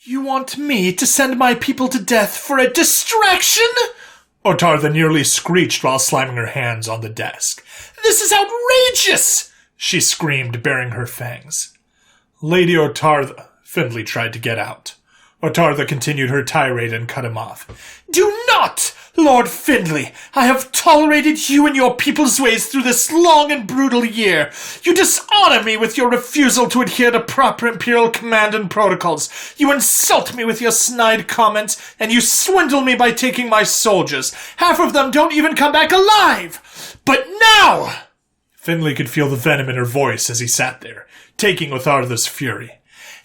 You want me to send my people to death for a distraction? Otartha nearly screeched while slamming her hands on the desk. This is outrageous! She screamed, baring her fangs. Lady Otartha, Findlay tried to get out. Otartha continued her tirade and cut him off. Do not! Lord Findlay, I have tolerated you and your people's ways through this long and brutal year. You dishonor me with your refusal to adhere to proper Imperial command and protocols. You insult me with your snide comments, and you swindle me by taking my soldiers. Half of them don't even come back alive. But now... Findlay could feel the venom in her voice as he sat there, taking Otartha's fury.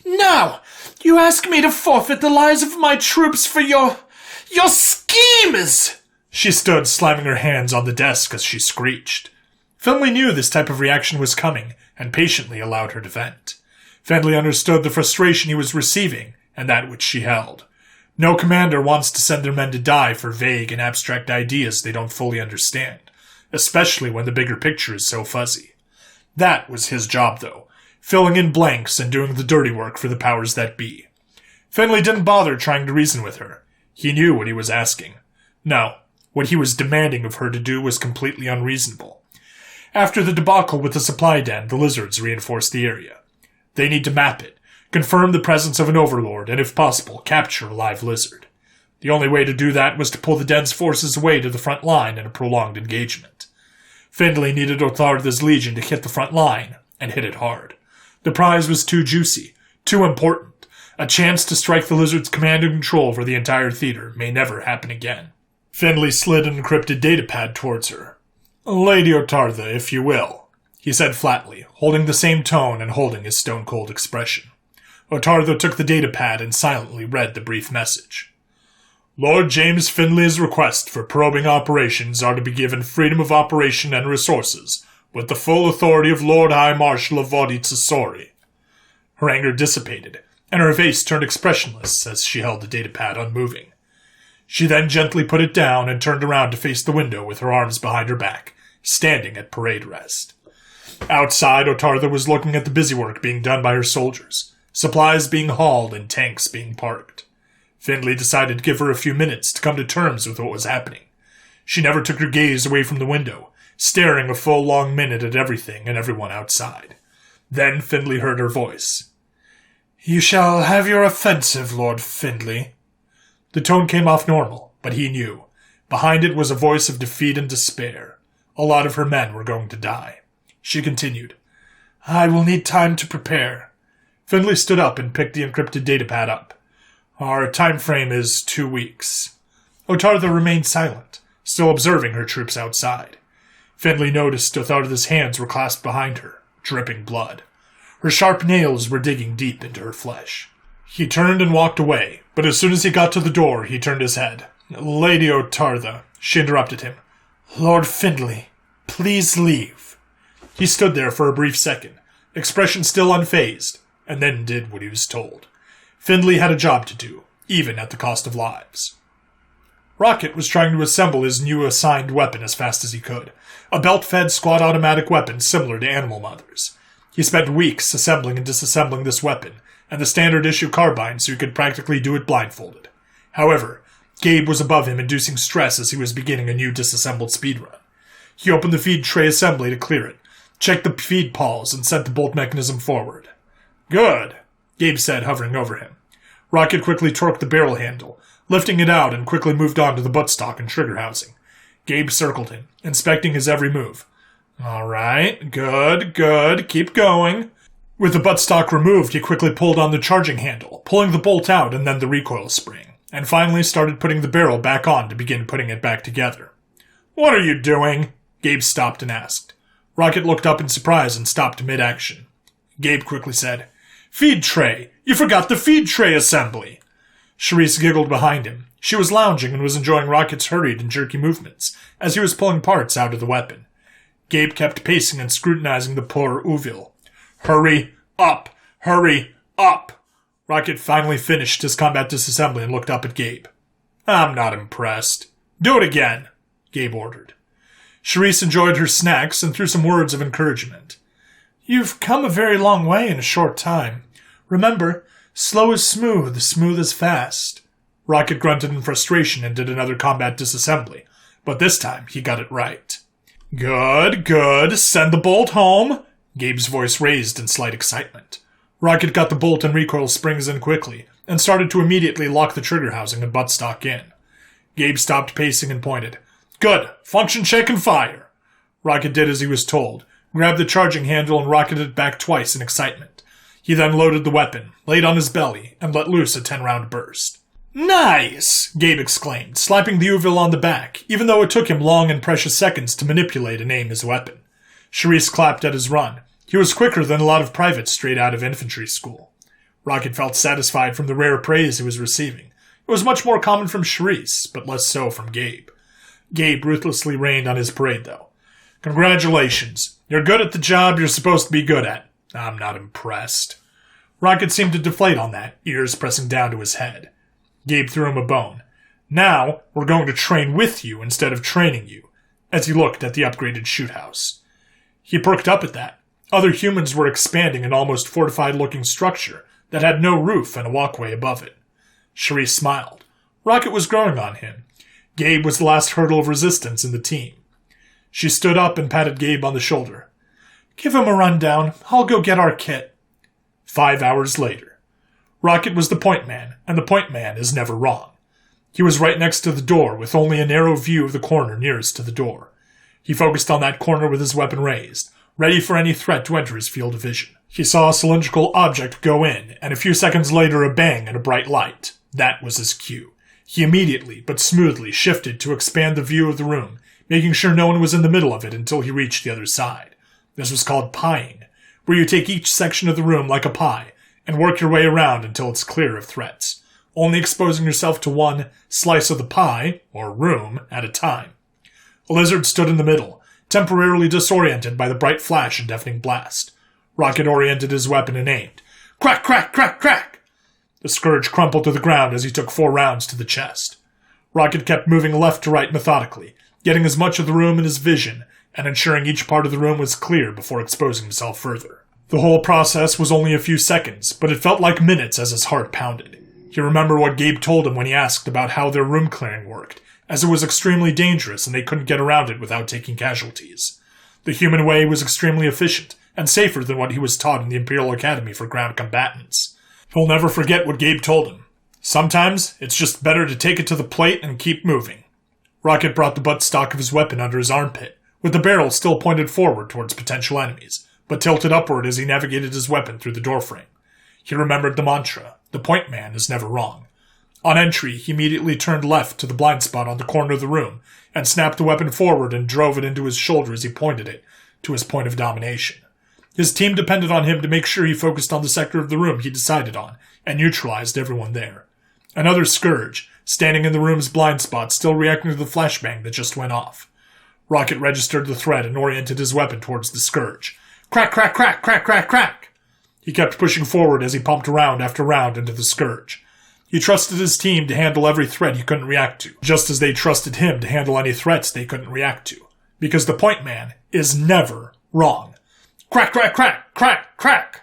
Now, you ask me to forfeit the lives of my troops for your schemes! She stood, slamming her hands on the desk as she screeched. Findlay knew this type of reaction was coming, and patiently allowed her to vent. Findlay understood the frustration he was receiving, and that which she held. No commander wants to send their men to die for vague and abstract ideas they don't fully understand, especially when the bigger picture is so fuzzy. That was his job, though, filling in blanks and doing the dirty work for the powers that be. Findlay didn't bother trying to reason with her. He knew what he was asking. No, what he was demanding of her to do was completely unreasonable. After the debacle with the supply den, the lizards reinforced the area. They need to map it, confirm the presence of an overlord, and if possible, capture a live lizard. The only way to do that was to pull the den's forces away to the front line in a prolonged engagement. Findlay needed Otartha's legion to hit the front line, and hit it hard. The prize was too juicy, too important. A chance to strike the lizard's command and control for the entire theater may never happen again. Findlay slid an encrypted datapad towards her. Lady Otartha, if you will, he said flatly, holding the same tone and holding his stone-cold expression. Otartha took the datapad and silently read the brief message. Lord James Findlay's request for probing operations are to be given freedom of operation and resources, with the full authority of Lord High Marshal of Voditsasori. Her anger dissipated, and her face turned expressionless as she held the datapad unmoving. She then gently put it down and turned around to face the window with her arms behind her back, standing at parade rest. Outside, Otartha was looking at the busywork being done by her soldiers, supplies being hauled and tanks being parked. Findlay decided to give her a few minutes to come to terms with what was happening. She never took her gaze away from the window, staring a full long minute at everything and everyone outside. Then Findlay heard her voice. You shall have your offensive, Lord Findlay. The tone came off normal, but he knew. Behind it was a voice of defeat and despair. A lot of her men were going to die. She continued, I will need time to prepare. Findlay stood up and picked the encrypted datapad up. Our time frame is 2 weeks. Otartha remained silent, still observing her troops outside. Findlay noticed Otartha's hands were clasped behind her, dripping blood. Her sharp nails were digging deep into her flesh. He turned and walked away, but as soon as he got to the door, he turned his head. Lady Otartha, she interrupted him. Lord Findlay, please leave. He stood there for a brief second, expression still unfazed, and then did what he was told. Findlay had a job to do, even at the cost of lives. Rocket was trying to assemble his new assigned weapon as fast as he could, a belt-fed squad automatic weapon similar to Animal Mother's. He spent weeks assembling and disassembling this weapon, and the standard-issue carbine so he could practically do it blindfolded. However, Gabe was above him, inducing stress as he was beginning a new disassembled speedrun. He opened the feed tray assembly to clear it, checked the feed pawls, and sent the bolt mechanism forward. Good, Gabe said, hovering over him. Rocket quickly torqued the barrel handle, lifting it out and quickly moved on to the buttstock and trigger housing. Gabe circled him, inspecting his every move. All right, good, keep going. With the buttstock removed, he quickly pulled on the charging handle, pulling the bolt out and then the recoil spring, and finally started putting the barrel back on to begin putting it back together. What are you doing? Gabe stopped and asked. Rocket looked up in surprise and stopped mid-action. Gabe quickly said, Feed tray! You forgot the feed tray assembly! Charisse giggled behind him. She was lounging and was enjoying Rocket's hurried and jerky movements as he was pulling parts out of the weapon. Gabe kept pacing and scrutinizing the poor Uvil. Hurry up! Hurry up! Rocket finally finished his combat disassembly and looked up at Gabe. I'm not impressed. Do it again, Gabe ordered. Charisse enjoyed her snacks and threw some words of encouragement. You've come a very long way in a short time. Remember, Slow is smooth, smooth is fast. Rocket grunted in frustration and did another combat disassembly, but this time he got it right. Good, good, send the bolt home, Gabe's voice raised in slight excitement. Rocket got the bolt and recoil springs in quickly, and started to immediately lock the trigger housing and buttstock in. Gabe stopped pacing and pointed. Good, function check and fire. Rocket did as he was told, grabbed the charging handle and rocketed it back twice in excitement. He then loaded the weapon, laid on his belly, and let loose a 10-round burst. Nice! Gabe exclaimed, slapping the Uvil on the back, even though it took him long and precious seconds to manipulate and aim his weapon. Charisse clapped at his run. He was quicker than a lot of privates straight out of infantry school. Rocket felt satisfied from the rare praise he was receiving. It was much more common from Charisse, but less so from Gabe. Gabe ruthlessly rained on his parade, though. Congratulations. You're good at the job you're supposed to be good at. I'm not impressed. Rocket seemed to deflate on that, ears pressing down to his head. Gabe threw him a bone. Now, we're going to train with you instead of training you, as he looked at the upgraded shoot house. He perked up at that. Other humans were expanding an almost fortified-looking structure that had no roof and a walkway above it. Charisse smiled. Rocket was growing on him. Gabe was the last hurdle of resistance in the team. She stood up and patted Gabe on the shoulder. Give him a rundown. I'll go get our kit. 5 hours later. Rocket was the point man, and the point man is never wrong. He was right next to the door, with only a narrow view of the corner nearest to the door. He focused on that corner with his weapon raised, ready for any threat to enter his field of vision. He saw a cylindrical object go in, and a few seconds later a bang and a bright light. That was his cue. He immediately, but smoothly, shifted to expand the view of the room, making sure no one was in the middle of it until he reached the other side. This was called pieing, where you take each section of the room like a pie, and work your way around until it's clear of threats, only exposing yourself to one slice of the pie, or room, at a time. A lizard stood in the middle, temporarily disoriented by the bright flash and deafening blast. Rocket oriented his weapon and aimed. Crack, crack, crack, crack! The Scourge crumpled to the ground as he took 4 rounds to the chest. Rocket kept moving left to right methodically, getting as much of the room in his vision, and ensuring each part of the room was clear before exposing himself further. The whole process was only a few seconds, but it felt like minutes as his heart pounded. He remembered what Gabe told him when he asked about how their room clearing worked, as it was extremely dangerous and they couldn't get around it without taking casualties. The human way was extremely efficient, and safer than what he was taught in the Imperial Academy for ground combatants. He'll never forget what Gabe told him. Sometimes, it's just better to take it to the plate and keep moving. Rocket brought the buttstock of his weapon under his armpit, with the barrel still pointed forward towards potential enemies, but tilted upward as he navigated his weapon through the doorframe. He remembered the mantra, the point man is never wrong. On entry, he immediately turned left to the blind spot on the corner of the room, and snapped the weapon forward and drove it into his shoulder as he pointed it to his point of domination. His team depended on him to make sure he focused on the sector of the room he decided on, and neutralized everyone there. Another Scourge, standing in the room's blind spot, still reacting to the flashbang that just went off. Rocket registered the threat and oriented his weapon towards the Scourge. Crack, crack, crack, crack, crack, crack! He kept pushing forward as he pumped round after round into the Scourge. He trusted his team to handle every threat he couldn't react to, just as they trusted him to handle any threats they couldn't react to. Because the point man is never wrong. Crack, crack, crack, crack, crack!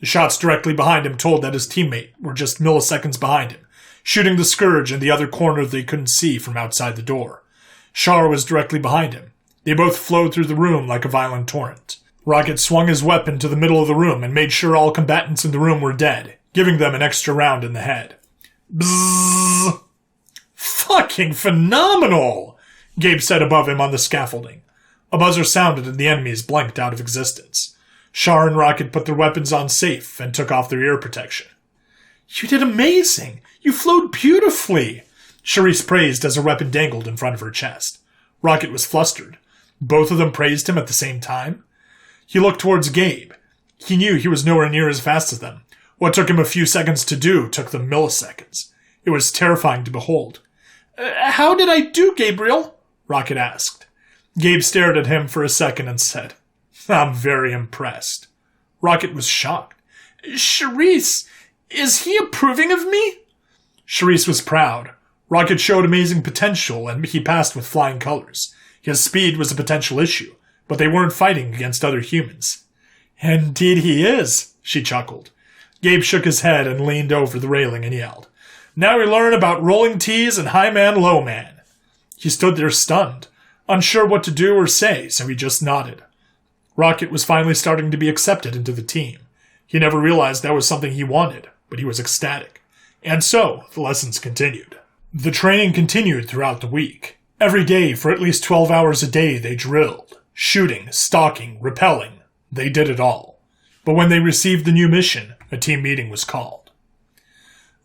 The shots directly behind him told that his teammate were just milliseconds behind him, shooting the Scourge in the other corner they couldn't see from outside the door. Char was directly behind him. They both flowed through the room like a violent torrent. Rocket swung his weapon to the middle of the room and made sure all combatants in the room were dead, giving them an extra round in the head. Bzzz! Fucking phenomenal! Gabe said above him on the scaffolding. A buzzer sounded and the enemies blanked out of existence. Char and Rocket put their weapons on safe and took off their ear protection. You did amazing! You flowed beautifully! Charisse praised as her weapon dangled in front of her chest. Rocket was flustered. Both of them praised him at the same time? He looked towards Gabe. He knew he was nowhere near as fast as them. What took him a few seconds to do took them milliseconds. It was terrifying to behold. How did I do, Gabriel? Rocket asked. Gabe stared at him for a second and said, I'm very impressed. Rocket was shocked. Charisse, is he approving of me? Charisse was proud. Rocket showed amazing potential, and he passed with flying colors. His speed was a potential issue, but they weren't fighting against other humans. Indeed he is, she chuckled. Gabe shook his head and leaned over the railing and yelled, "Now we learn about rolling T's and high man, low man." He stood there stunned, unsure what to do or say, so he just nodded. Rocket was finally starting to be accepted into the team. He never realized that was something he wanted, but he was ecstatic. And so, the lessons continued. The training continued throughout the week. Every day, for at least 12 hours a day, they drilled. Shooting, stalking, repelling. They did it all. But when they received the new mission, a team meeting was called.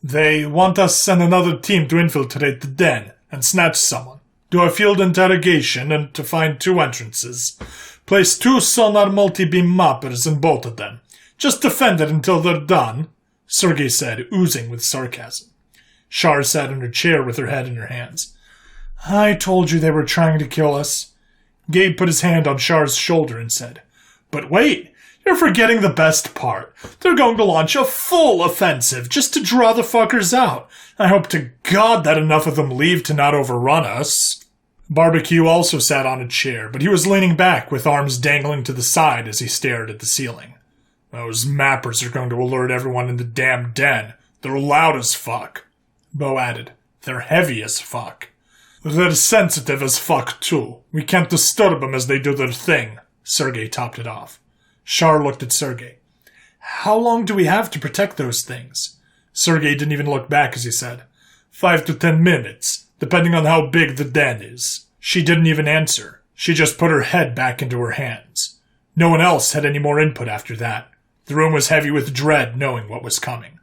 "They want us and another team to infiltrate the den and snatch someone. Do a field interrogation and to find 2 entrances. Place 2 sonar multi-beam moppers in both of them. Just defend it until they're done," Sergei said, oozing with sarcasm. Shar sat in her chair with her head in her hands. "I told you they were trying to kill us." Gabe put his hand on Shar's shoulder and said, "But wait, you're forgetting the best part. They're going to launch a full offensive just to draw the fuckers out. I hope to God that enough of them leave to not overrun us." Barbecue also sat on a chair, but he was leaning back with arms dangling to the side as he stared at the ceiling. "Those mappers are going to alert everyone in the damn den. They're loud as fuck." Bo added, "They're heavy as fuck." "They're sensitive as fuck, too. We can't disturb them as they do their thing." Sergei topped it off. Shar looked at Sergei. "How long do we have to protect those things?" Sergei didn't even look back as he said, 5 to 10 minutes, depending on how big the den is." She didn't even answer. She just put her head back into her hands. No one else had any more input after that. The room was heavy with dread, knowing what was coming.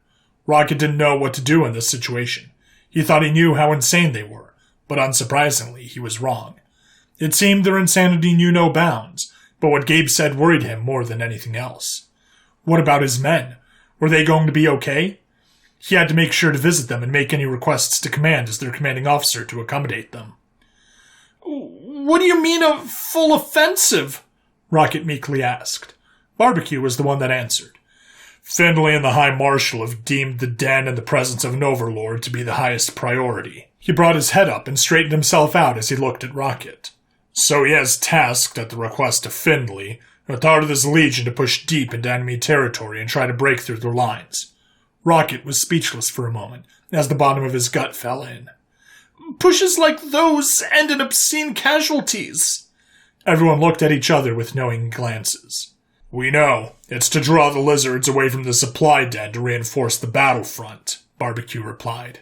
Rocket didn't know what to do in this situation. He thought he knew how insane they were, but unsurprisingly, he was wrong. It seemed their insanity knew no bounds, but what Gabe said worried him more than anything else. What about his men? Were they going to be okay? He had to make sure to visit them and make any requests to command as their commanding officer to accommodate them. "What do you mean a full offensive?" Rocket meekly asked. Barbecue was the one that answered. "Findlay and the High Marshal have deemed the den and the presence of an overlord to be the highest priority." He brought his head up and straightened himself out as he looked at Rocket. "So he has tasked, at the request of Findlay, a third of his legion to push deep into enemy territory and try to break through their lines." Rocket was speechless for a moment, as the bottom of his gut fell in. "Pushes like those end in obscene casualties." Everyone looked at each other with knowing glances. "We know. It's to draw the lizards away from the supply den to reinforce the battlefront," Barbecue replied.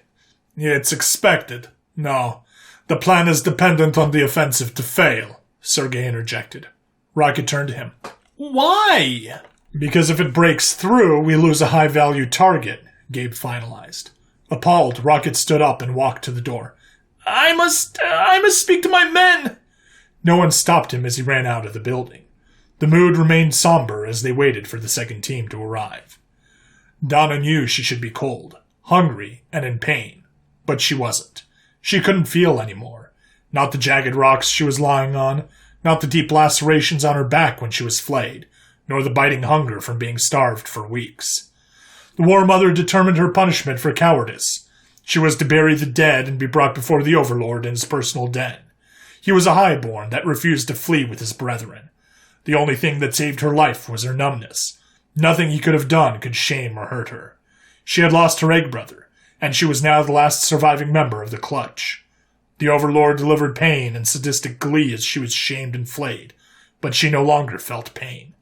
"It's expected. No, the plan is dependent on the offensive to fail," Sergei interjected. Rocket turned to him. "Why?" "Because if it breaks through, we lose a high-value target," Gabe finalized. Appalled, Rocket stood up and walked to the door. I must speak to my men." No one stopped him as he ran out of the building. The mood remained somber as they waited for the second team to arrive. Donna knew she should be cold, hungry, and in pain, but she wasn't. She couldn't feel anymore. Not the jagged rocks she was lying on, not the deep lacerations on her back when she was flayed, nor the biting hunger from being starved for weeks. The War Mother determined her punishment for cowardice. She was to bury the dead and be brought before the Overlord in his personal den. He was a highborn that refused to flee with his brethren. The only thing that saved her life was her numbness. Nothing he could have done could shame or hurt her. She had lost her egg brother, and she was now the last surviving member of the Clutch. The Overlord delivered pain and sadistic glee as she was shamed and flayed, but she no longer felt pain.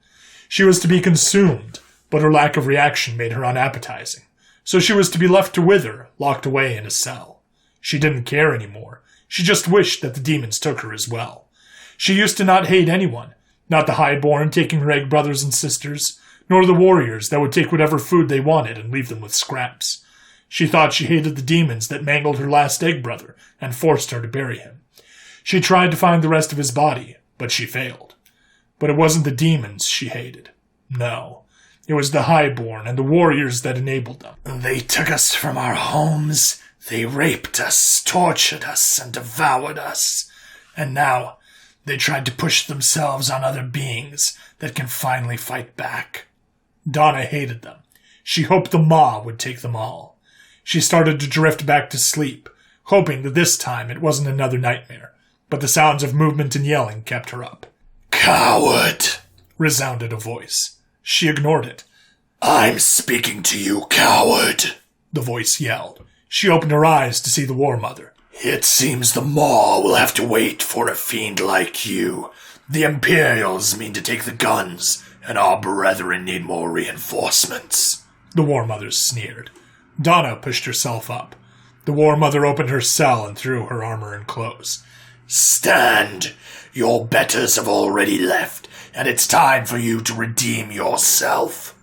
She was to be consumed, but her lack of reaction made her unappetizing. So she was to be left to wither, locked away in a cell. She didn't care anymore. She just wished that the demons took her as well. She used to not hate anyone, not the highborn taking her egg brothers and sisters, nor the warriors that would take whatever food they wanted and leave them with scraps. She thought she hated the demons that mangled her last egg brother and forced her to bury him. She tried to find the rest of his body, but she failed. But it wasn't the demons she hated. No. It was the highborn and the warriors that enabled them. "They took us from our homes, they raped us, tortured us, and devoured us. And now they tried to push themselves on other beings that can finally fight back." Donna hated them. She hoped the Maw would take them all. She started to drift back to sleep, hoping that this time it wasn't another nightmare, but the sounds of movement and yelling kept her up. "Coward!" resounded a voice. She ignored it. I'm speaking to you, coward, the voice yelled. She opened her eyes to see the War Mother. It seems the Maw will have to wait for a fiend like you. The Imperials mean to take the guns, and our brethren need more reinforcements. The War Mother sneered. Donna pushed herself up. The War Mother opened her cell and threw her armor and clothes. Stand! Your betters have already left, and it's time for you to redeem yourself.